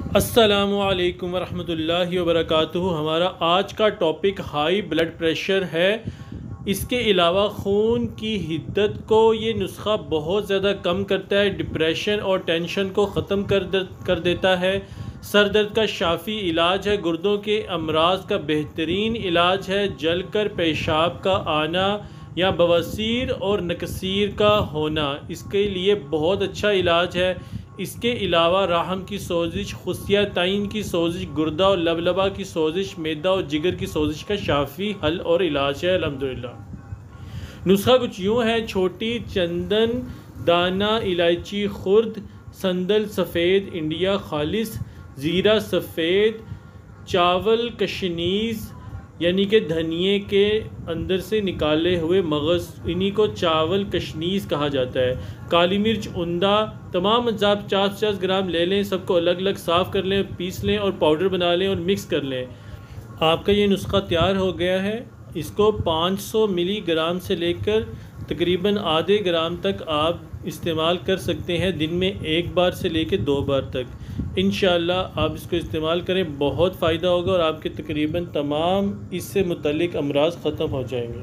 अस्सलामुअलैकुम वरहमतुल्लाहि वबरकातुहू। हमारा आज का टॉपिक हाई ब्लड प्रेशर है। इसके अलावा खून की हिद्दत को ये नुस्खा बहुत ज़्यादा कम करता है, डिप्रेशन और टेंशन को ख़त्म कर देता है। सर दर्द का शाफ़ी इलाज है, गुर्दों के अमराज का बेहतरीन इलाज है, जलकर पेशाब का आना या बवासीर और नकसीर का होना इसके लिए बहुत अच्छा इलाज है। इसके अलावा राहम की सोजिश, खुसिया तइन की सोजिश, गुर्दा और लबलबा की सोजिश, मैदा और जिगर की सोजिश का शाफ़ी हल और इलाज है अल्हम्दुलिल्लाह। नुस्खा कुछ यूँ है: छोटी चंदन, दाना इलायची खुर्द, संदल सफ़ेद इंडिया खालिस, ज़ीरा सफ़ेद, चावल कशनीज़ यानी कि धनिए के अंदर से निकाले हुए मगज़, इन्हीं को चावल कशनीज़ कहा जाता है। काली मिर्च उंदा, तमाम अज्जा 50-50 ग्राम ले लें, सबको अलग अलग साफ़ कर लें, पीस लें और पाउडर बना लें और मिक्स कर लें। आपका ये नुस्खा तैयार हो गया है। इसको 500 मिलीग्राम से लेकर तकरीबन आधे ग्राम तक आप इस्तेमाल कर सकते हैं, दिन में एक बार से लेकर 2 बार तक। इंशाअल्लाह आप इसको इस्तेमाल करें, बहुत फ़ायदा होगा और आपके तकरीबन तमाम इससे मुतल्लिक़ अमराज़ ख़त्म हो जाएंगे।